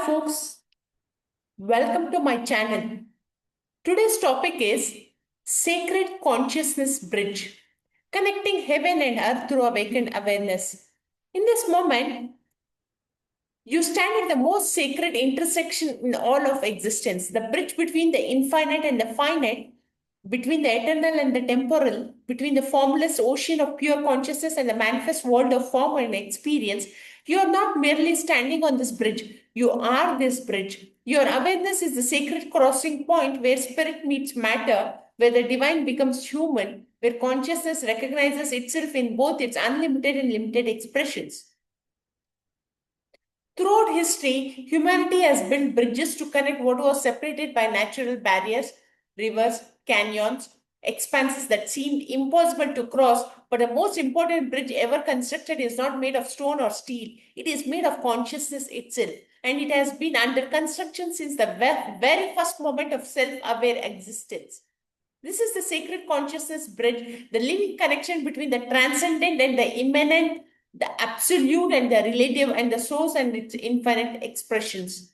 folks, welcome to my channel. Today's topic is Sacred Consciousness Bridge, connecting heaven and earth through awakened awareness. In this moment, you stand at the most sacred intersection in all of existence, the bridge between the infinite and the finite, between the eternal and the temporal, between the formless ocean of pure consciousness and the manifest world of form and experience. You are not merely standing on this bridge, you are this bridge. Your awareness is the sacred crossing point where spirit meets matter, where the divine becomes human, where consciousness recognizes itself in both its unlimited and limited expressions. Throughout history, humanity has built bridges to connect what was separated by natural barriers, rivers, canyons, expanses that seemed impossible to cross. But the most important bridge ever constructed is not made of stone or steel, it is made of consciousness itself. And it has been under construction since the very first moment of self aware existence. This is the sacred consciousness bridge, the living connection between the transcendent and the immanent, the absolute and the relative, and the source and its infinite expressions.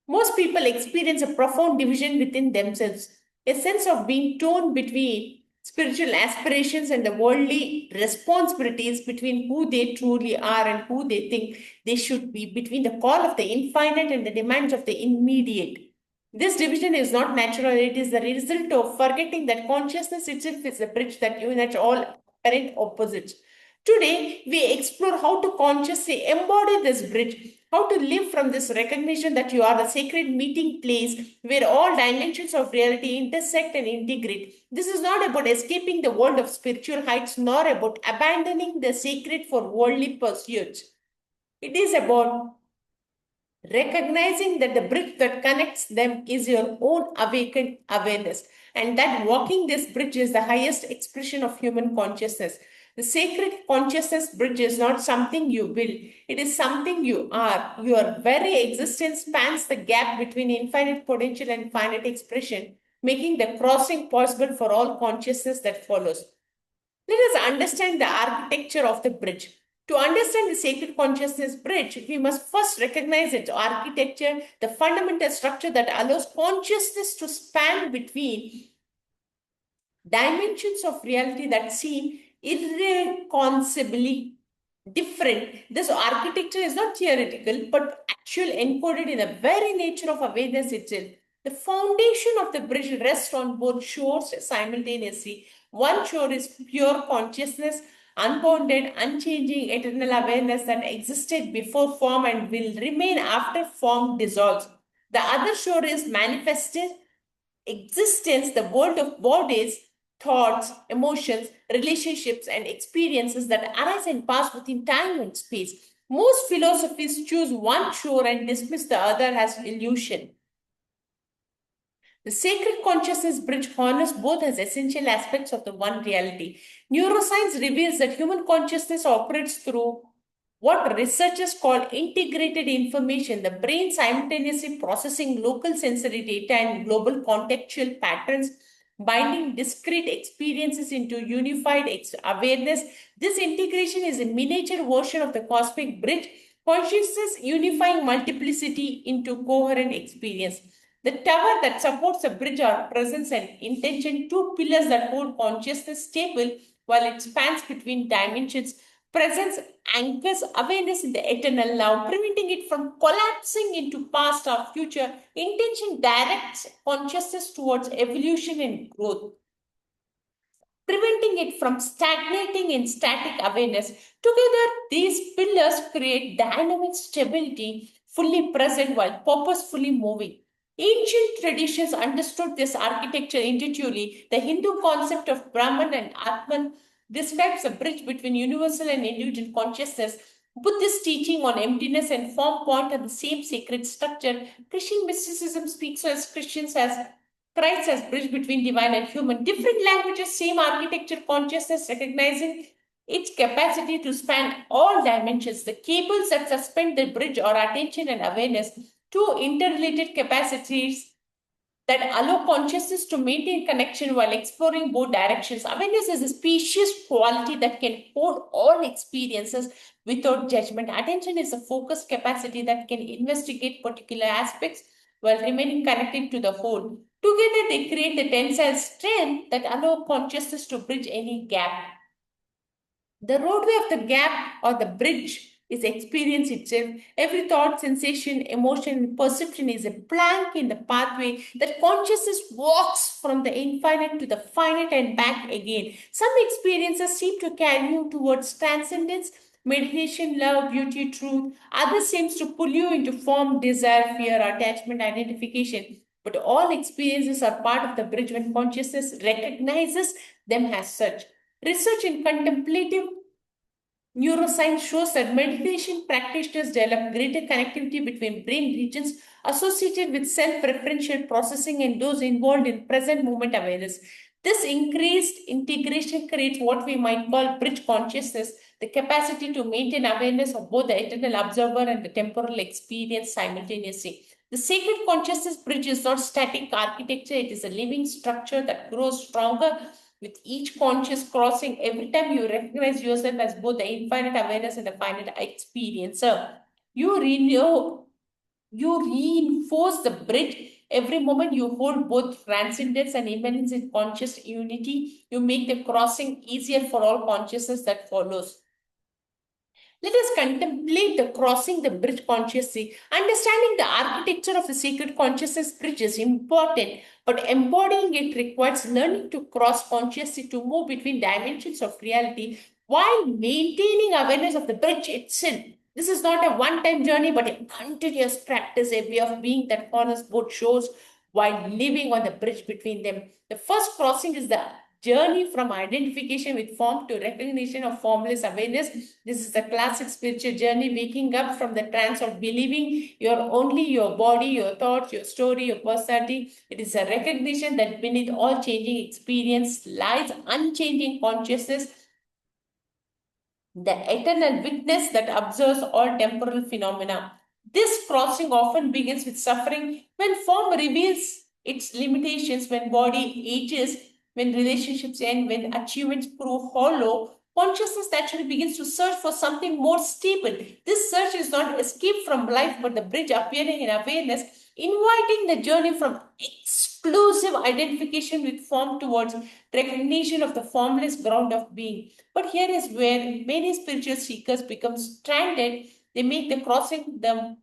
Most people experience a profound division within themselves, a sense of being torn between spiritual aspirations and the worldly responsibilities, between who they truly are and who they think they should be, between the call of the infinite and the demands of the immediate. This division is not natural, it is the result of forgetting that consciousness itself is a bridge that unites all apparent opposites. Today, we explore how to consciously embody this bridge, how to live from this recognition that you are the sacred meeting place where all dimensions of reality intersect and integrate. This is not about escaping the world of spiritual heights, nor about abandoning the sacred for worldly pursuits. It is about recognizing that the bridge that connects them is your own awakened awareness, and that walking this bridge is the highest expression of human consciousness. The sacred consciousness bridge is not something you build, it is something you are. Your very existence spans the gap between infinite potential and finite expression, making the crossing possible for all consciousness that follows. Let us understand the architecture of the bridge. To understand the sacred consciousness bridge, we must first recognize its architecture, the fundamental structure that allows consciousness to span between dimensions of reality that seem irreconcilably different. This architecture is not theoretical but actual, encoded in the very nature of awareness itself. The foundation of the bridge rests on both shores simultaneously. One shore is pure consciousness, unbounded, unchanging, eternal awareness that existed before form and will remain after form dissolves. The other shore is manifested existence, the world of bodies, thoughts, emotions, relationships, and experiences that arise and pass within time and space. Most philosophies choose one shore and dismiss the other as illusion. The sacred consciousness bridge harness both as essential aspects of the one reality. Neuroscience reveals that human consciousness operates through what researchers call integrated information, the brain simultaneously processing local sensory data and global contextual patterns, binding discrete experiences into unified awareness. This integration is a miniature version of the cosmic bridge, consciousness unifying multiplicity into coherent experience. The tower that supports the bridge are presence and intention, two pillars that hold consciousness stable while it spans between dimensions. Presence anchors awareness in the eternal now, preventing it from collapsing into past or future. Intention directs consciousness towards evolution and growth, preventing it from stagnating in static awareness. Together, these pillars create dynamic stability, fully present while purposefully moving. Ancient traditions understood this architecture intuitively. The Hindu concept of Brahman and Atman describes a bridge between universal and individual consciousness. Buddhist teaching on emptiness and form point on the same sacred structure. Christian mysticism speaks as Christians as Christ as bridge between divine and human. Different languages, same architecture, consciousness, recognizing its capacity to span all dimensions. The cables that suspend the bridge are attention and awareness, two interrelated capacities that allow consciousness to maintain connection while exploring both directions. Awareness is a spacious quality that can hold all experiences without judgment. Attention is a focused capacity that can investigate particular aspects while remaining connected to the whole. Together, they create the tensile strength that allow consciousness to bridge any gap. The roadway of the gap or the bridge is experience itself. Every thought, sensation, emotion, perception is a plank in the pathway that consciousness walks from the infinite to the finite and back again. Some experiences seem to carry you towards transcendence, meditation, love, beauty, truth. Others seems to pull you into form, desire, fear, attachment, identification. But all experiences are part of the bridge when consciousness recognizes them as such. Research in contemplative neuroscience shows that meditation practitioners develop greater connectivity between brain regions associated with self-referential processing and those involved in present moment awareness. This increased integration creates what we might call bridge consciousness, the capacity to maintain awareness of both the eternal observer and the temporal experience simultaneously. The sacred consciousness bridge is not static architecture, it is a living structure that grows stronger with each conscious crossing. Every time you recognize yourself as both the infinite awareness and the finite experiencer, you renew, you reinforce the bridge. Every moment you hold both transcendence and immanence in conscious unity, you make the crossing easier for all consciousness that follows. Let us contemplate the crossing the bridge consciously. Understanding the architecture of the sacred consciousness bridge is important, but embodying it requires learning to cross consciously to move between dimensions of reality while maintaining awareness of the bridge itself. This is not a one-time journey, but a continuous practice, a way of being that honors both shores while living on the bridge between them. The first crossing is the journey from identification with form to recognition of formless awareness. This is the classic spiritual journey, waking up from the trance of believing you're only your body, your thoughts, your story, your personality. It is a recognition that beneath all changing experience lies unchanging consciousness, the eternal witness that observes all temporal phenomena. This crossing often begins with suffering when form reveals its limitations, when body ages, when relationships end, when achievements prove hollow. Consciousness naturally begins to search for something more stable. This search is not escape from life, but the bridge appearing in awareness, inviting the journey from exclusive identification with form towards recognition of the formless ground of being. But here is where many spiritual seekers become stranded. They make the crossing them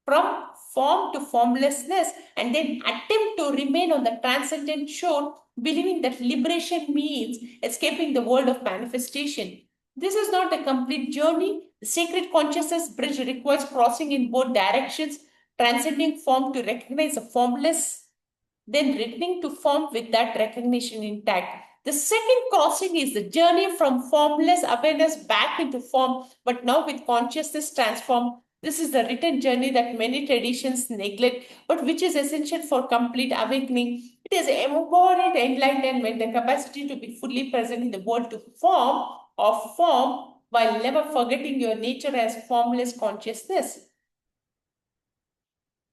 from form to formlessness and then attempt to remain on the transcendent shore, believing that liberation means escaping the world of manifestation. This is not a complete journey. The sacred consciousness bridge requires crossing in both directions, transcending form to recognize the formless, then returning to form with that recognition intact. The second crossing is the journey from formless awareness back into form, but now with consciousness transformed. This is the written journey that many traditions neglect, but which is essential for complete awakening. It is embodied enlightenment, the capacity to be fully present in the world to form while never forgetting your nature as formless consciousness.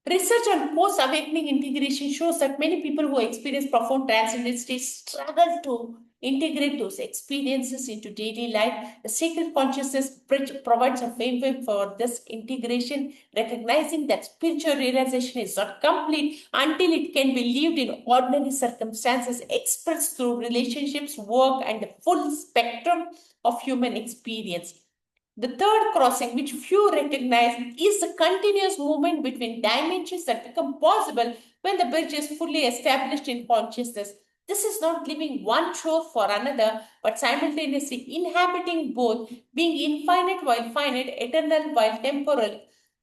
Research on post awakening integration shows that many people who experience profound transcendent states struggle to integrate those experiences into daily life. The sacred consciousness bridge provides a framework for this integration, recognizing that spiritual realization is not complete until it can be lived in ordinary circumstances, expressed through relationships, work, and the full spectrum of human experience. The third crossing, which few recognize, is the continuous movement between dimensions that become possible when the bridge is fully established in consciousness. This is not leaving one shore for another, but simultaneously inhabiting both, being infinite while finite, eternal while temporal,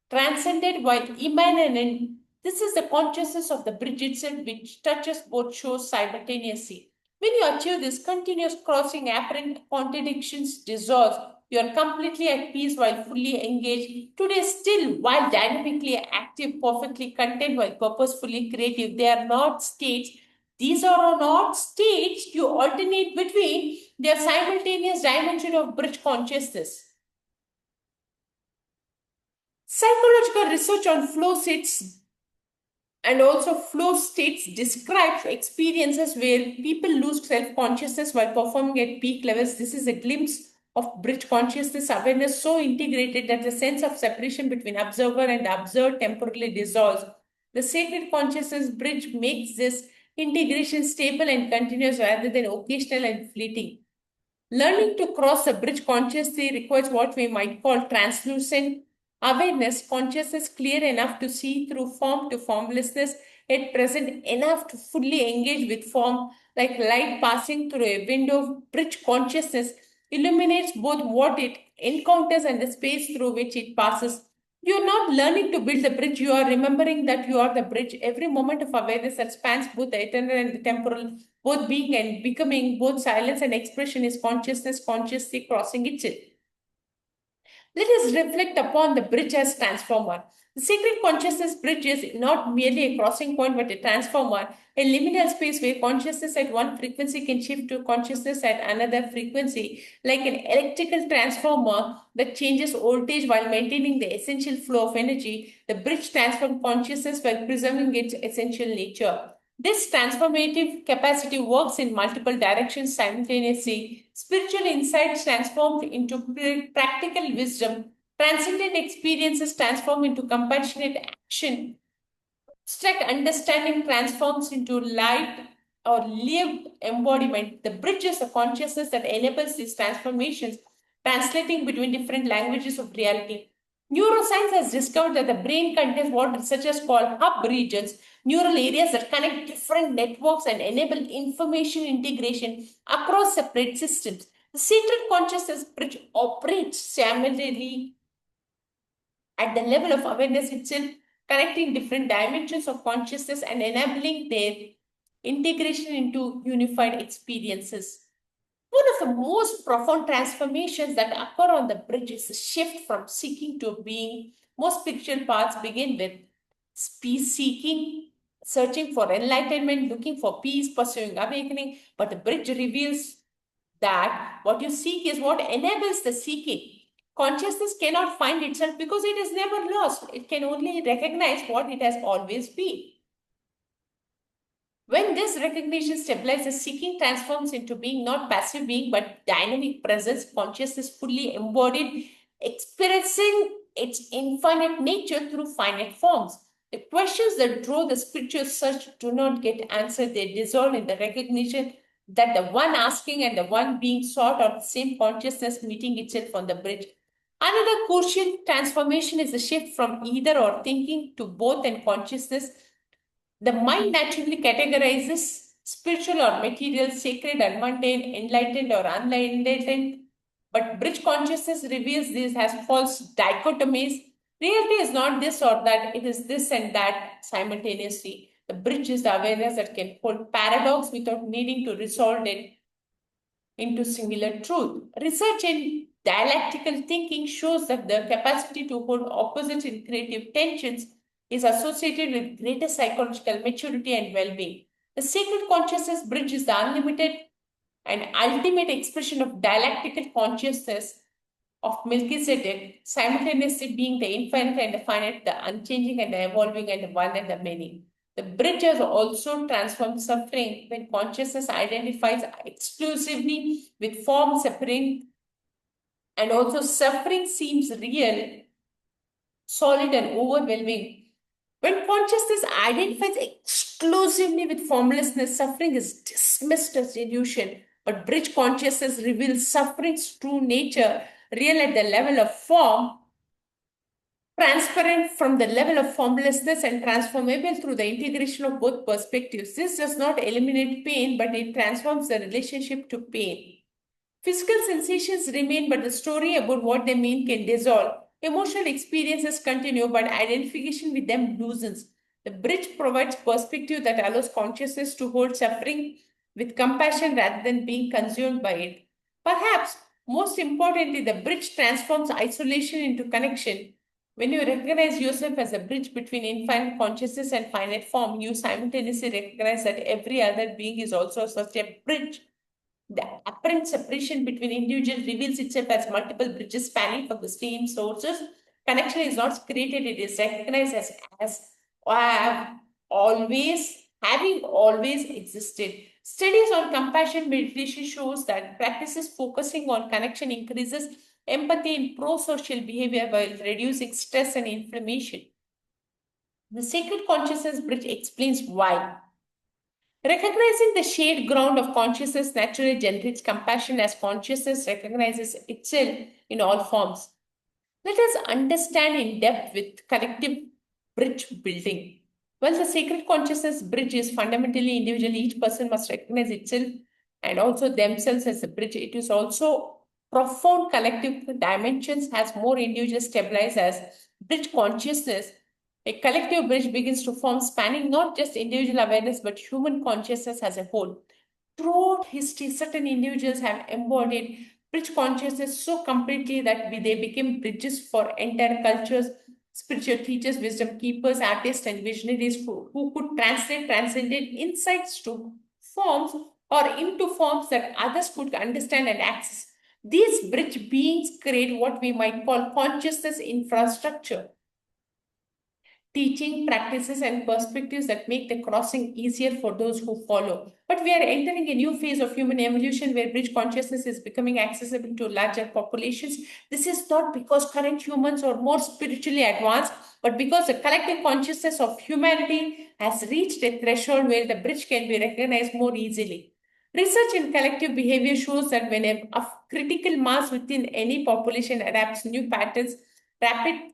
transcended while immanent. This is the consciousness of the bridge itself, which touches both shores simultaneously. When you achieve this continuous crossing, apparent contradictions dissolve. You are completely at peace while fully engaged. Today, still, while dynamically active, perfectly content, while purposefully creative. They are not states. These are not states you alternate between. They are simultaneous dimension of bridge consciousness. Psychological research on flow states And also, flow states describe experiences where people lose self-consciousness while performing at peak levels. This is a glimpse of bridge consciousness awareness so integrated that the sense of separation between observer and observed temporarily dissolves. The sacred consciousness bridge makes this integration stable and continuous rather than occasional and fleeting. Learning to cross the bridge consciously requires what we might call translucent awareness, consciousness clear enough to see through form to formlessness, yet present enough to fully engage with form, like light passing through a window. Bridge consciousness illuminates both what it encounters and the space through which it passes. You're not learning to build the bridge, you are remembering that you are the bridge. Every moment of awareness that spans both the eternal and the temporal, both being and becoming, both silence and expression is consciousness consciously crossing itself. Let us reflect upon the bridge as transformer. The sacred consciousness bridge is not merely a crossing point but a transformer, a liminal space where consciousness at one frequency can shift to consciousness at another frequency, like an electrical transformer that changes voltage while maintaining the essential flow of energy. The bridge transforms consciousness while preserving its essential nature. This transformative capacity works in multiple directions simultaneously. Spiritual insights transformed into practical wisdom. Transcendent experiences transform into compassionate action. Abstract understanding transforms into light or lived embodiment. The bridge is the consciousness that enables these transformations, translating between different languages of reality. Neuroscience has discovered that the brain contains what researchers call hub regions, neural areas that connect different networks and enable information integration across separate systems. The sacred consciousness bridge operates simultaneously at the level of awareness itself, connecting different dimensions of consciousness and enabling their integration into unified experiences. One of the most profound transformations that occur on the bridge is the shift from seeking to being. Most spiritual paths begin with peace seeking, searching for enlightenment, looking for peace, pursuing awakening. But the bridge reveals that what you seek is what enables the seeking. Consciousness cannot find itself because it is never lost. It can only recognize what it has always been. When this recognition stabilizes, seeking transforms into being not passive being but dynamic presence, consciousness fully embodied, experiencing its infinite nature through finite forms. The questions that drove the spiritual search do not get answered, they dissolve in the recognition that the one asking and the one being sought are the same consciousness meeting itself on the bridge. Another crucial transformation is the shift from either or thinking to both and consciousness. The mind naturally categorizes spiritual or material, sacred or mundane, enlightened or unenlightened. But bridge consciousness reveals these as false dichotomies. Reality is not this or that, it is this and that simultaneously. The bridge is the awareness that can hold paradox without needing to resolve it into singular truth. Research in dialectical thinking shows that the capacity to hold opposites in creative tensions is associated with greater psychological maturity and well being. The sacred consciousness bridge is the unlimited and ultimate expression of dialectical consciousness of Melchizedek, simultaneously being the infinite and the finite, the unchanging and the evolving, and the one and the many. The bridge has also transformed suffering when consciousness identifies exclusively with form separate, and also suffering seems real, solid, and overwhelming. When consciousness identifies exclusively with formlessness, suffering is dismissed as illusion. But bridge consciousness reveals suffering's true nature, real at the level of form, transparent from the level of formlessness, and transformable through the integration of both perspectives. This does not eliminate pain, but it transforms the relationship to pain. Physical sensations remain, but the story about what they mean can dissolve. Emotional experiences continue, but identification with them loosens. The bridge provides perspective that allows consciousness to hold suffering with compassion rather than being consumed by it. Perhaps most importantly, the bridge transforms isolation into connection. When you recognize yourself as a bridge between infinite consciousness and finite form, you simultaneously recognize that every other being is also such a bridge. The apparent separation between individuals reveals itself as multiple bridges spanning from the same sources. Connection is not created, it is recognized as having always existed. Studies on compassion meditation shows that practices focusing on connection increases empathy and pro-social behavior while reducing stress and inflammation. The sacred consciousness bridge explains why. Recognizing the shared ground of consciousness naturally generates compassion as consciousness recognizes itself in all forms. Let us understand in depth with collective bridge building. While the sacred consciousness bridge is fundamentally individual, each person must recognize itself and also themselves as a bridge. It is also profound collective dimensions as more individuals stabilize as bridge consciousness. A collective bridge begins to form, spanning not just individual awareness but human consciousness as a whole. Throughout history, certain individuals have embodied bridge consciousness so completely that they became bridges for entire cultures, spiritual teachers, wisdom keepers, artists, and visionaries who could translate transcendent insights to forms or into forms that others could understand and access. These bridge beings create what we might call consciousness infrastructure, teaching practices and perspectives that make the crossing easier for those who follow. But we are entering a new phase of human evolution where bridge consciousness is becoming accessible to larger populations. This is not because current humans are more spiritually advanced, but because the collective consciousness of humanity has reached a threshold where the bridge can be recognized more easily. Research in collective behavior shows that when a critical mass within any population adapts new patterns, rapid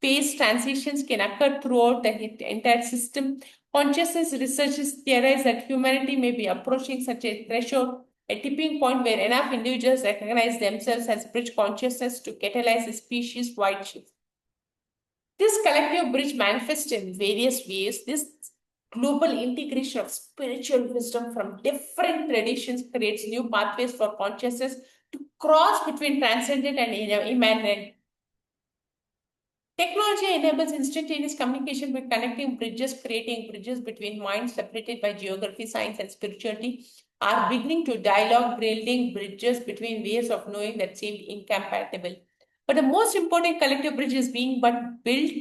phase transitions can occur throughout the entire system. Consciousness researchers theorize that humanity may be approaching such a threshold, a tipping point where enough individuals recognize themselves as bridge consciousness to catalyze a species-wide shift. This collective bridge manifests in various ways. This global integration of spiritual wisdom from different traditions creates new pathways for consciousness to cross between transcendent and immanent. Technology enables instantaneous communication by connecting bridges, creating bridges between minds separated by geography, science, and spirituality, are beginning to dialogue, building bridges between ways of knowing that seemed incompatible. But the most important collective bridge is being but built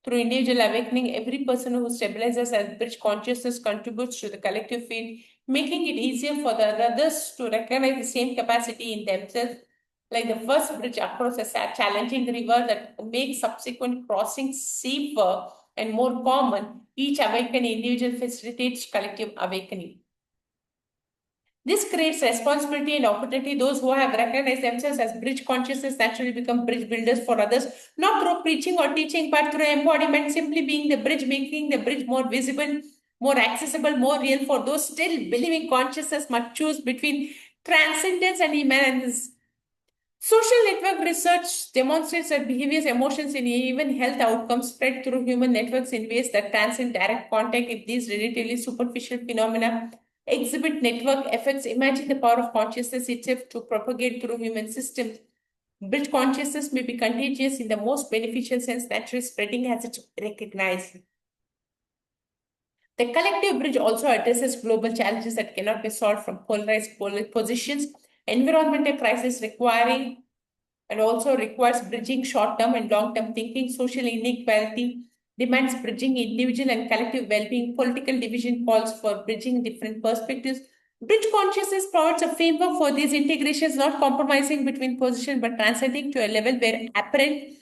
through individual awakening. Every person who stabilizes as bridge consciousness contributes to the collective field, making it easier for the others to recognize the same capacity in themselves, like the first bridge across a challenging river that makes subsequent crossings safer and more common. Each awakened individual facilitates collective awakening. This creates responsibility and opportunity. Those who have recognized themselves as bridge consciousness naturally become bridge builders for others, not through preaching or teaching, but through embodiment, simply being the bridge, making the bridge more visible, more accessible, more real for those still believing consciousness must choose between transcendence and immanence. Social network research demonstrates that behaviors, emotions, and even health outcomes spread through human networks in ways that transcend direct contact. If these relatively superficial phenomena exhibit network effects, imagine the power of consciousness itself to propagate through human systems. Built consciousness may be contagious in the most beneficial sense, naturally spreading as it's recognized. The collective bridge also addresses global challenges that cannot be solved from polarized positions. Environmental crisis requiring and also requires bridging short-term and long-term thinking. Social inequality demands bridging individual and collective well-being. Political division calls for bridging different perspectives. Bridge consciousness provides a framework for these integrations, not compromising between positions but transcending to a level where apparent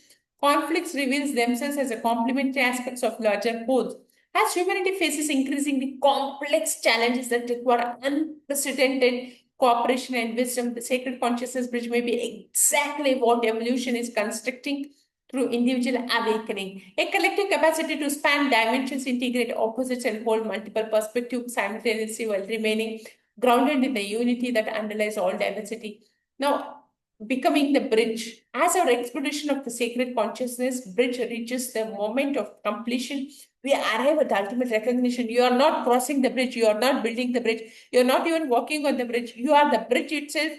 conflicts reveals themselves as a complementary aspects of larger wholes. As humanity faces increasingly complex challenges that require unprecedented cooperation and wisdom, the sacred consciousness bridge may be exactly what evolution is constructing through individual awakening. A collective capacity to span dimensions, integrate opposites, and hold multiple perspectives simultaneously while remaining grounded in the unity that underlies all diversity. Now, becoming the bridge. As our exploration of the sacred consciousness bridge reaches the moment of completion, we arrive at the ultimate recognition. You are not crossing the bridge, you are not building the bridge, you are not even walking on the bridge. You are the bridge itself,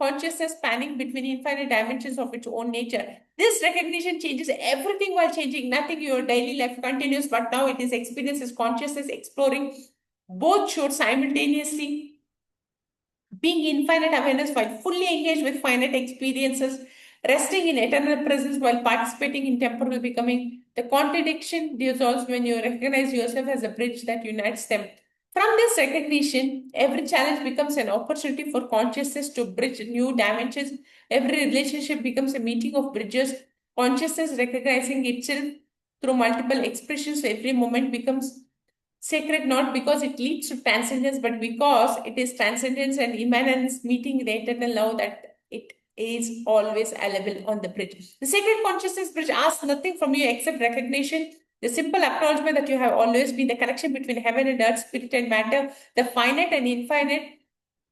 consciousness spanning between infinite dimensions of its own nature. This recognition changes everything while changing nothing. Your daily life continues, but now it is experiences consciousness exploring both should simultaneously being infinite awareness while fully engaged with finite experiences. resting in eternal presence while participating in temporal becoming. The contradiction dissolves when you recognize yourself as a bridge that unites them. From this recognition, every challenge becomes an opportunity for consciousness to bridge new dimensions. Every relationship becomes a meeting of bridges, consciousness recognizing itself through multiple expressions. Every moment becomes sacred not because it leads to transcendence, but because it is transcendence and immanence meeting the eternal love that it is always available on the bridge. The sacred consciousness bridge asks nothing from you except recognition, the simple acknowledgement that you have always been the connection between heaven and earth, spirit and matter, the finite and infinite.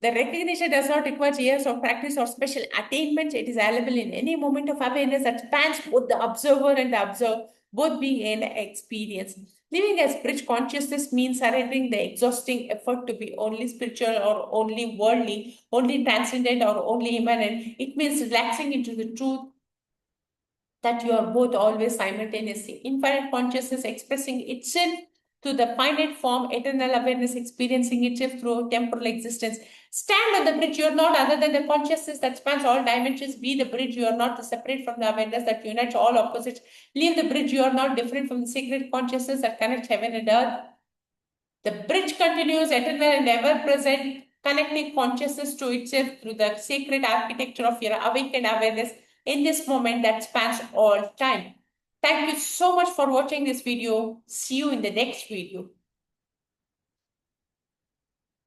The recognition does not require years of practice or special attainments. It is available in any moment of awareness that spans both the observer and the observed, both being an experience. Living as bridge consciousness means surrendering the exhausting effort to be only spiritual or only worldly, only transcendent or only immanent. It means relaxing into the truth that you are both always simultaneously. Infinite consciousness expressing itself to the finite form, eternal awareness experiencing itself through temporal existence. Stand on the bridge. You are not other than the consciousness that spans all dimensions. Be the bridge. You are not separate from the awareness that unites all opposites. Leave the bridge. You are not different from the sacred consciousness that connects heaven and earth. The bridge continues eternal and ever present, connecting consciousness to itself through the sacred architecture of your awakened awareness in this moment that spans all time. Thank you so much for watching this video. See you in the next video.